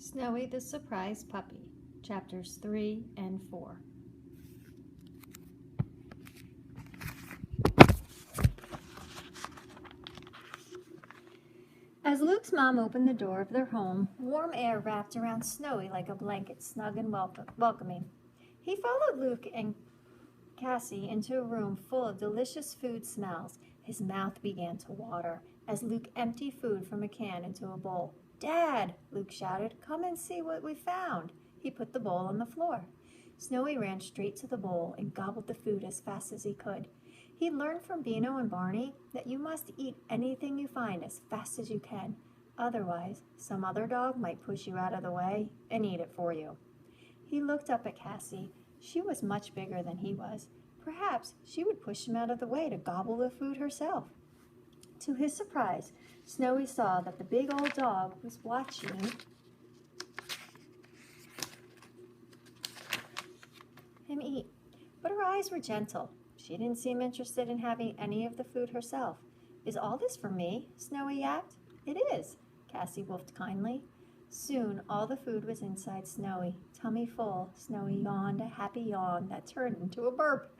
Snowy the Surprise Puppy, Chapters 3 and 4. As Luke's mom opened the door of their home, warm air wrapped around Snowy like a blanket, snug and welcoming. He followed Luke and Cassie into a room full of delicious food smells. His mouth began to water as Luke emptied food from a can into a bowl. "Dad," Luke shouted, "come and see what we found." He put the bowl on the floor. Snowy ran straight to the bowl and gobbled the food as fast as he could. He learned from Beano and Barney that you must eat anything you find as fast as you can. Otherwise, some other dog might push you out of the way and eat it for you. He looked up at Cassie. She was much bigger than he was. Perhaps she would push him out of the way to gobble the food herself. To his surprise, Snowy saw that the big old dog was watching him eat, but her eyes were gentle. She didn't seem interested in having any of the food herself. "Is all this for me?" Snowy yapped. "It is," Cassie woofed kindly. Soon all the food was inside Snowy. Tummy full, Snowy yawned a happy yawn that turned into a burp.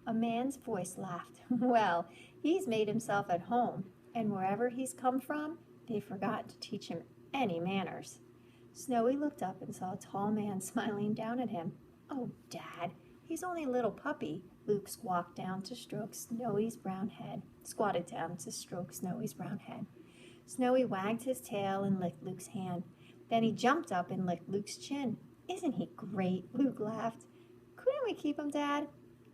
A man's voice laughed. "Well, he's made himself at home, and wherever he's come from, they forgot to teach him any manners." Snowy looked up and saw a tall man smiling down at him. "Oh, Dad, he's only a little puppy." Luke squatted down to stroke Snowy's brown head. Snowy wagged his tail and licked Luke's hand. Then he jumped up and licked Luke's chin. "Isn't he great?" Luke laughed. "Couldn't we keep him, Dad?"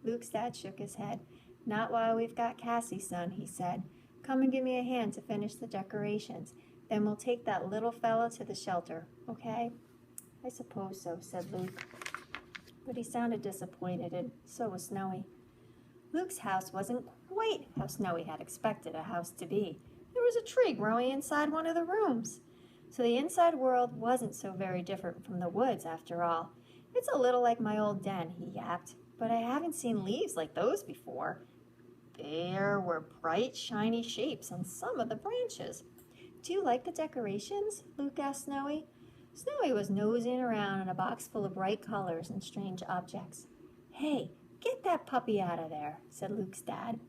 Luke's dad shook his head. "Not while we've got Cassie, son," he said. "Come and give me a hand to finish the decorations. Then we'll take that little fella to the shelter, okay?" "I suppose so," said Luke. But he sounded disappointed, and so was Snowy. Luke's house wasn't quite how Snowy had expected a house to be. There was a tree growing inside one of the rooms. So the inside world wasn't so very different from the woods after all. "It's a little like my old den," he yapped, "but I haven't seen leaves like those before." There were bright, shiny shapes on some of the branches. "Do you like the decorations?" Luke asked Snowy. Snowy was nosing around in a box full of bright colors and strange objects. "Hey, get that puppy out of there," said Luke's dad.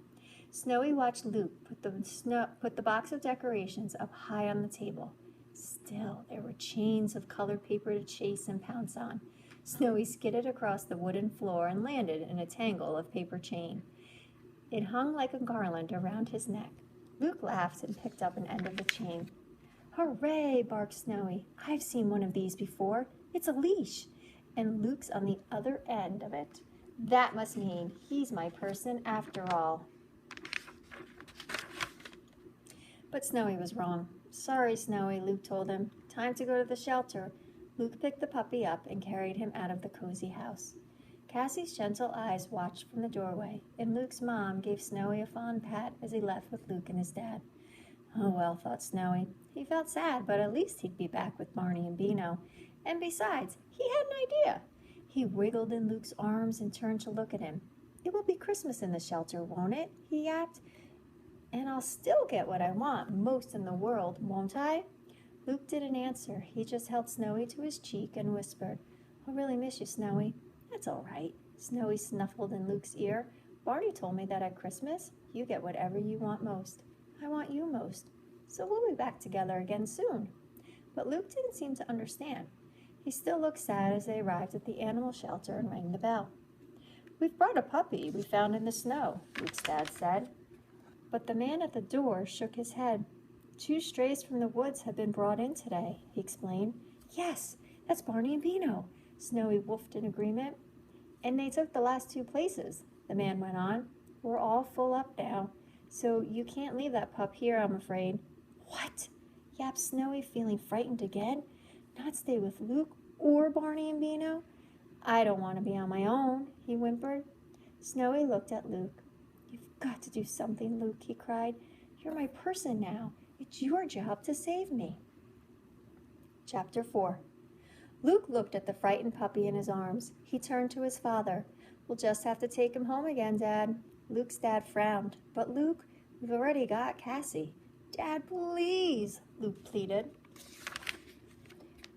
Snowy watched Luke put the box of decorations up high on the table. Still, there were chains of colored paper to chase and pounce on. Snowy skidded across the wooden floor and landed in a tangle of paper chain. It hung like a garland around his neck. Luke laughed and picked up an end of the chain. "Hooray!" barked Snowy. "I've seen one of these before. It's a leash, and Luke's on the other end of it. That must mean he's my person after all." But Snowy was wrong. "Sorry, Snowy," Luke told him. "Time to go to the shelter." Luke picked the puppy up and carried him out of the cozy house. Cassie's gentle eyes watched from the doorway, and Luke's mom gave Snowy a fond pat as he left with Luke and his dad. Oh well, thought Snowy. He felt sad, but at least he'd be back with Barney and Beano. And besides, he had an idea. He wiggled in Luke's arms and turned to look at him. "It will be Christmas in the shelter, won't it?" he yapped. "And I'll still get what I want most in the world, won't I?" Luke didn't answer. He just held Snowy to his cheek and whispered, "I'll really miss you, Snowy." "That's all right." Snowy snuffled in Luke's ear. "Barney told me that at Christmas, you get whatever you want most. I want you most. So we'll be back together again soon." But Luke didn't seem to understand. He still looked sad as they arrived at the animal shelter and rang the bell. "We've brought a puppy we found in the snow," Luke's dad said. But the man at the door shook his head. "2 strays from the woods have been brought in today," he explained. "Yes, that's Barney and Beano," Snowy woofed in agreement. "And they took the last 2 places," the man went on. "We're all full up now, so you can't leave that pup here, I'm afraid." "What?" yapped Snowy, feeling frightened again. "Not stay with Luke or Barney and Beano?" "I don't want to be on my own," he whimpered. Snowy looked at Luke. "You've got to do something, Luke," he cried. "You're my person now. It's your job to save me." Chapter 4. Luke looked at the frightened puppy in his arms. He turned to his father. "We'll just have to take him home again, Dad." Luke's dad frowned. "But Luke, we've already got Cassie." "Dad, please," Luke pleaded.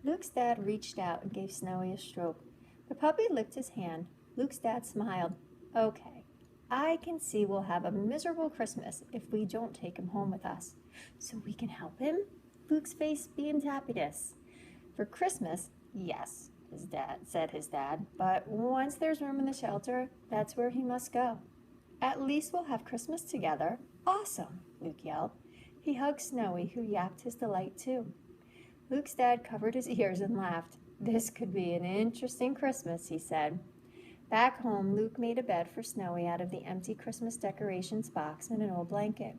Luke's dad reached out and gave Snowy a stroke. The puppy licked his hand. Luke's dad smiled. Okay, I can see we'll have a miserable Christmas if we don't take him home with us. So we can help him? Luke's face beamed happiness. For Christmas, yes, his dad, but once there's room in the shelter, that's where he must go. At least we'll have Christmas together. Awesome, Luke yelled. He hugged Snowy, who yapped his delight too. Luke's dad covered his ears and laughed. This could be an interesting Christmas, he said. Back home, Luke made a bed for Snowy out of the empty Christmas decorations box and an old blanket.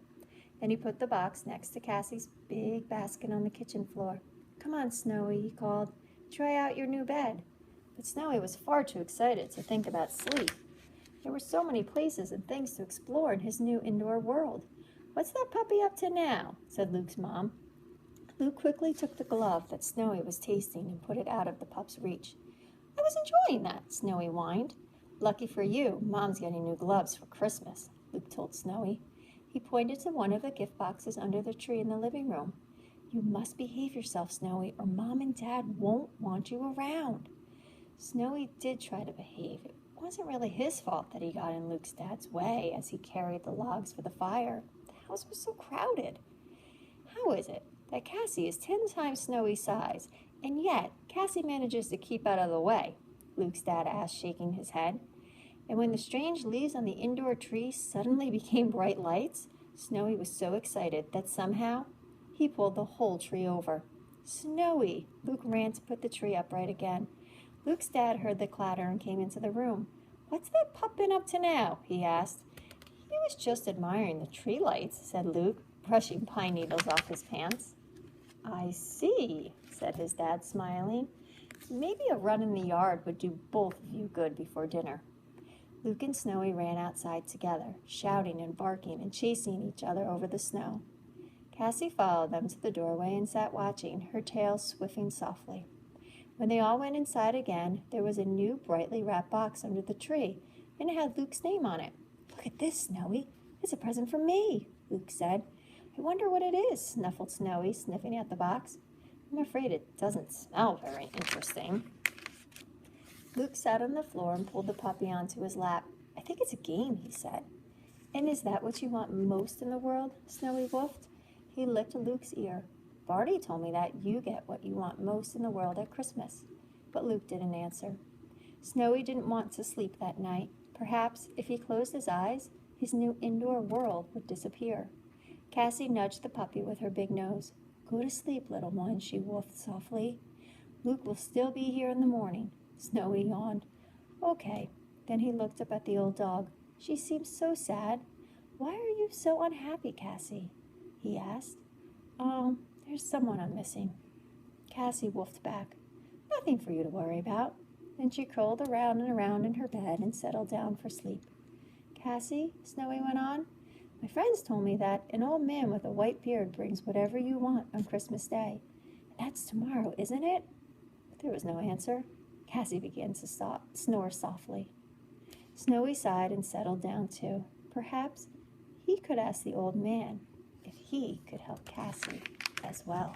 Then he put the box next to Cassie's big basket on the kitchen floor. Come on, Snowy, he called. Try out your new bed. But Snowy was far too excited to think about sleep. There were so many places and things to explore in his new indoor world. What's that puppy up to now? Said Luke's mom. Luke quickly took the glove that Snowy was tasting and put it out of the pup's reach. I was enjoying that, Snowy whined. Lucky for you, Mom's getting new gloves for Christmas, Luke told Snowy. He pointed to one of the gift boxes under the tree in the living room. You must behave yourself, Snowy, or Mom and Dad won't want you around. Snowy did try to behave. It wasn't really his fault that he got in Luke's dad's way as he carried the logs for the fire. The house was so crowded. How is it that Cassie is 10 times Snowy's size, and yet Cassie manages to keep out of the way? Luke's dad asked, shaking his head. And when the strange leaves on the indoor tree suddenly became bright lights, Snowy was so excited that somehow he pulled the whole tree over. Snowy! Luke ran to put the tree upright again. Luke's dad heard the clatter and came into the room. What's that pup been up to now? He asked. He was just admiring the tree lights, said Luke, brushing pine needles off his pants. I see, said his dad, smiling. Maybe a run in the yard would do both of you good before dinner. Luke and Snowy ran outside together, shouting and barking and chasing each other over the snow. Cassie followed them to the doorway and sat watching, her tail swiffing softly. When they all went inside again, there was a new brightly wrapped box under the tree, and it had Luke's name on it. Look at this, Snowy. It's a present for me, Luke said. I wonder what it is, snuffled Snowy, sniffing at the box. I'm afraid it doesn't smell very interesting. Luke sat on the floor and pulled the puppy onto his lap. I think it's a game, he said. And is that what you want most in the world? Snowy woofed. He licked Luke's ear. Barney told me that you get what you want most in the world at Christmas. But Luke didn't answer. Snowy didn't want to sleep that night. Perhaps if he closed his eyes, his new indoor world would disappear. Cassie nudged the puppy with her big nose. Go to sleep, little one, she woofed softly. Luke will still be here in the morning. Snowy yawned. Okay. Then he looked up at the old dog. She seems so sad. Why are you so unhappy, Cassie? He asked. Oh, there's someone I'm missing. Cassie woofed back. Nothing for you to worry about. Then she curled around and around in her bed and settled down for sleep. Cassie, Snowy went on, my friends told me that an old man with a white beard brings whatever you want on Christmas Day. And that's tomorrow, isn't it? But there was no answer. Cassie began to snore softly. Snowy sighed and settled down too. Perhaps he could ask the old man if he could help Cassie as well.